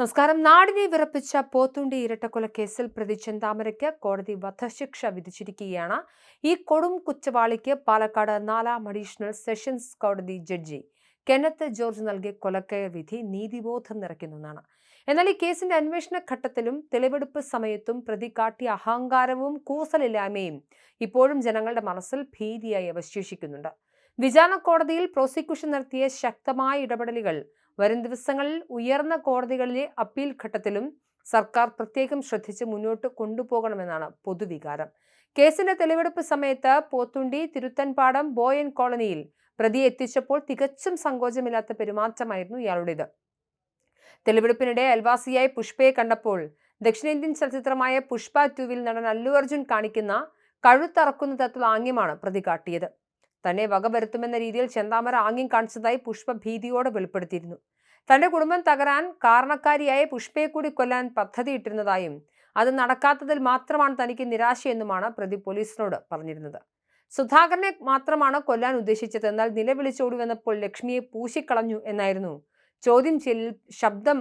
നമസ്കാരം. നാടിനെ വിറപ്പിച്ച പോത്തുണ്ടി ഇരട്ടക്കൊലക്കേസിൽ പ്രതി ചെന്താമരയ്ക്ക് കോടതി വധശിക്ഷ വിധിച്ചിരിക്കുകയാണ്. ഈ കൊടും കുറ്റവാളിക്ക് പാലക്കാട് 4ാം അഡീഷണൽ സെഷൻസ് കോടതി ജഡ്ജി കെന്നത്ത് ജോർജ് നൽകിയ കൊലക്കയർ വിധി നീതിബോധം നിറയ്ക്കുന്നതാണ്. എന്നാൽ ഈ കേസിന്റെ അന്വേഷണ ഘട്ടത്തിലും തെളിവെടുപ്പ് സമയത്തും പ്രതി കാട്ടിയ അഹങ്കാരവും കൂസലില്ലായ്മയും ഇപ്പോഴും ജനങ്ങളുടെ മനസ്സിൽ ഭീതിയായി അവശേഷിക്കുന്നുണ്ട്. വിചാരണ കോടതിയിൽ പ്രോസിക്യൂഷൻ നടത്തിയ ശക്തമായ ഇടപെടലുകൾ വരും ദിവസങ്ങളിൽ ഉയർന്ന കോടതികളിലെ അപ്പീൽ ഘട്ടത്തിലും സർക്കാർ പ്രത്യേകം ശ്രദ്ധിച്ച് മുന്നോട്ട് കൊണ്ടുപോകണമെന്നാണ് പൊതുവികാരം. കേസിന്റെ തെളിവെടുപ്പ് സമയത്ത് പോത്തുണ്ടി തിരുത്തൻപാടം ബോയൻ കോളനിയിൽ പ്രതിയെ എത്തിച്ചപ്പോൾ തികച്ചും സങ്കോചമില്ലാത്ത പെരുമാറ്റമായിരുന്നു ഇയാളുടേത്. തെളിവെടുപ്പിനിടെ അയൽവാസിയായ പുഷ്പയെ കണ്ടപ്പോൾ ദക്ഷിണേന്ത്യൻ ചലച്ചിത്രമായ പുഷ്പ 2 നടൻ അല്ലു അർജുൻ കാണിക്കുന്ന കഴുത്തറക്കുന്ന തരത്തിലുള്ള ആംഗ്യമാണ് പ്രതി കാട്ടിയത്. തന്നെ വകവരുത്തുമെന്ന രീതിയിൽ ചെന്താമര ആംഗ്യം കാണിച്ചതായി പുഷ്പ ഭീതിയോടെ വെളിപ്പെടുത്തിയിരുന്നു. തന്റെ കുടുംബം തകരാൻ കാരണക്കാരിയായ പുഷ്പയെ കൂടി കൊല്ലാൻ പദ്ധതിയിട്ടിരുന്നതായും അത് നടക്കാത്തതിൽ മാത്രമാണ് തനിക്ക് നിരാശയെന്നുമാണ് പ്രതി പോലീസിനോട് പറഞ്ഞിരുന്നത്. സുധാകരനെ മാത്രമാണ് കൊല്ലാൻ ഉദ്ദേശിച്ചത്, എന്നാൽ നിലവിളിച്ചോടി വന്നപ്പോൾ ലക്ഷ്മിയെ പൂശിക്കളഞ്ഞു എന്നായിരുന്നു ചോദ്യം ചെയ്യലിൽ ശബ്ദം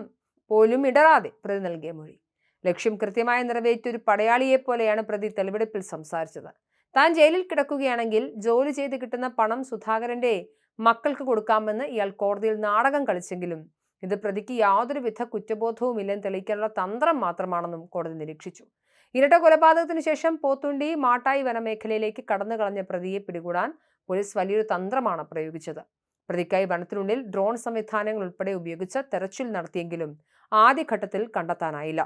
പോലും ഇടറാതെ പ്രതി നൽകിയ മൊഴി. ലക്ഷ്യം കൃത്യമായി നിറവേറ്റിയ ഒരു പടയാളിയെ പോലെയാണ് പ്രതി തെളിവെടുപ്പിൽ സംസാരിച്ചത്. താൻ ജയിലിൽ കിടക്കുകയാണെങ്കിൽ ജോലി ചെയ്ത് കിട്ടുന്ന പണം സുധാകരന്റെ മക്കൾക്ക് കൊടുക്കാമെന്ന് ഇയാൾ കോടതിയിൽ നാടകം കളിച്ചെങ്കിലും ഇത് പ്രതിക്ക് യാതൊരുവിധ കുറ്റബോധവുമില്ലെന്ന് തെളിയിക്കാനുള്ള തന്ത്രം മാത്രമാണെന്നും കോടതി നിരീക്ഷിച്ചു. ഇരട്ട കൊലപാതകത്തിന് ശേഷം പോത്തുണ്ടി മാട്ടായി വനമേഖലയിലേക്ക് കടന്നു കളഞ്ഞ പ്രതിയെ പിടികൂടാൻ പോലീസ് വലിയൊരു തന്ത്രമാണ് പ്രയോഗിച്ചത്. പ്രതിക്കായി വനത്തിനുള്ളിൽ ഡ്രോൺ സംവിധാനങ്ങൾ ഉൾപ്പെടെ ഉപയോഗിച്ച് തെരച്ചിൽ നടത്തിയെങ്കിലും ആദ്യഘട്ടത്തിൽ കണ്ടെത്താനായില്ല.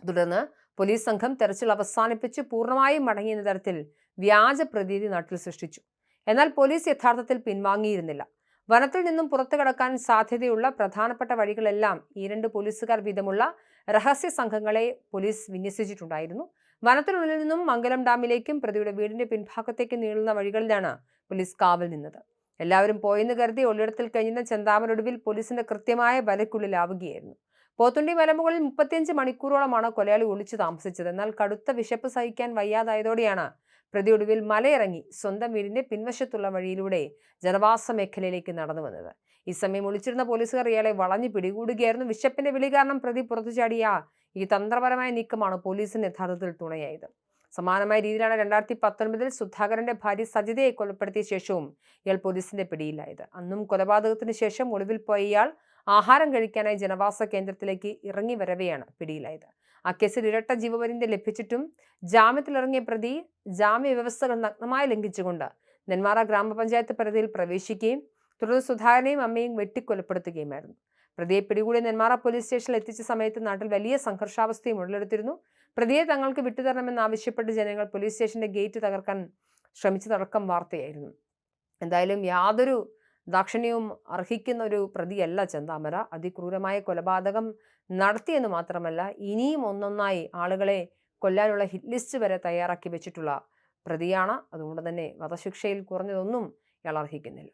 തുടർന്ന് പോലീസ് സംഘം തെരച്ചിൽ അവസാനിപ്പിച്ച് പൂർണ്ണമായും മടങ്ങിയെന്ന തരത്തിൽ വ്യാജ പ്രതീതി നാട്ടിൽ സൃഷ്ടിച്ചു. എന്നാൽ പോലീസ് യഥാർത്ഥത്തിൽ പിൻവാങ്ങിയിരുന്നില്ല. വനത്തിൽ നിന്നും പുറത്തു കടക്കാൻ സാധ്യതയുള്ള പ്രധാനപ്പെട്ട വഴികളെല്ലാം ഈ 2 പോലീസുകാർ വീതമുള്ള രഹസ്യ സംഘങ്ങളെ പോലീസ് വിന്യസിച്ചിട്ടുണ്ടായിരുന്നു. വനത്തിനുള്ളിൽ നിന്നും മംഗലം ഡാമിലേക്കും പ്രതിയുടെ വീടിന്റെ പിൻഭാഗത്തേക്കും നീളുന്ന വഴികളിലാണ് പോലീസ് കാവൽ നിന്നത്. എല്ലാവരും പോയെന്ന് കരുതി ഒളിയിടത്തിൽ കഴിഞ്ഞിരുന്ന ചെന്താമരൊടുവിൽ പോലീസിന്റെ കൃത്യമായ വലയ്ക്കുള്ളിലാവുകയായിരുന്നു. പോത്തുണ്ടി മലമുകളിൽ 35 മണിക്കൂറോളമാണ് കൊലയാളി ഒളിച്ചു താമസിച്ചത്. എന്നാൽ കടുത്ത വിശപ്പ് സഹിക്കാൻ വയ്യാതായതോടെയാണ് പ്രതി ഒടുവിൽ മലയിറങ്ങി സ്വന്തം വീടിന്റെ പിൻവശത്തുള്ള വഴിയിലൂടെ ജനവാസ മേഖലയിലേക്ക് നടന്നു വന്നത്. ഈ സമയം ഒളിച്ചിരുന്ന പോലീസുകാർ ഇയാളെ വളഞ്ഞു പിടികൂടുകയായിരുന്നു. വിശപ്പിന്റെ വിളി കാരണം പ്രതി പുറത്തു ചാടിയ ഈ തന്ത്രപരമായ നീക്കമാണ് പോലീസിന് യഥാർത്ഥത്തിൽ തുണയായത്. സമാനമായ രീതിയിലാണ് 2019 സുധാകരന്റെ ഭാര്യ സജിതയെ കൊലപ്പെടുത്തിയ ശേഷവും ഇയാൾ പോലീസിന്റെ പിടിയിലായത്. അന്നും കൊലപാതകത്തിന് ശേഷം ഒളിവിൽ പോയ ഇയാൾ ആഹാരം കഴിക്കാനായി ജനവാസ കേന്ദ്രത്തിലേക്ക് ഇറങ്ങി വരവെയാണ് പിടിയിലായത്. ആ കേസിൽ ഇരട്ട ജീവപര്യന്തം ലഭിച്ചിട്ടും ജാമ്യത്തിലിറങ്ങിയ പ്രതി ജാമ്യ വ്യവസ്ഥകൾ നഗ്നമായി ലംഘിച്ചുകൊണ്ട് നെന്മാറ ഗ്രാമപഞ്ചായത്ത് പരിധിയിൽ പ്രവേശിക്കുകയും തുടർന്ന് സുധാകരനെയും അമ്മയും വെട്ടിക്കൊലപ്പെടുത്തുകയുമായിരുന്നു. പ്രതിയെ പിടികൂടി നെന്മാറ പോലീസ് സ്റ്റേഷനിൽ എത്തിച്ച സമയത്ത് നാട്ടിൽ വലിയ സംഘർഷാവസ്ഥയും ഉടലെടുത്തിരുന്നു. പ്രതിയെ തങ്ങൾക്ക് വിട്ടുതരണമെന്നാവശ്യപ്പെട്ട് ജനങ്ങൾ പോലീസ് സ്റ്റേഷന്റെ ഗേറ്റ് തകർക്കാൻ ശ്രമിച്ചതടക്കം വാർത്തയായിരുന്നു. എന്തായാലും യാതൊരു ദാക്ഷിണ്യവും അർഹിക്കുന്ന ഒരു പ്രതിയല്ല ചെന്താമര. അതിക്രൂരമായ കൊലപാതകം നടത്തിയെന്ന് മാത്രമല്ല, ഇനിയും ഒന്നൊന്നായി ആളുകളെ കൊല്ലാനുള്ള ഹിറ്റ് ലിസ്റ്റ് വരെ തയ്യാറാക്കി വെച്ചിട്ടുള്ള പ്രതിയാണ്. അതുകൊണ്ട് തന്നെ വധശിക്ഷയിൽ കുറഞ്ഞതൊന്നും ഇയാൾ അർഹിക്കുന്നില്ല.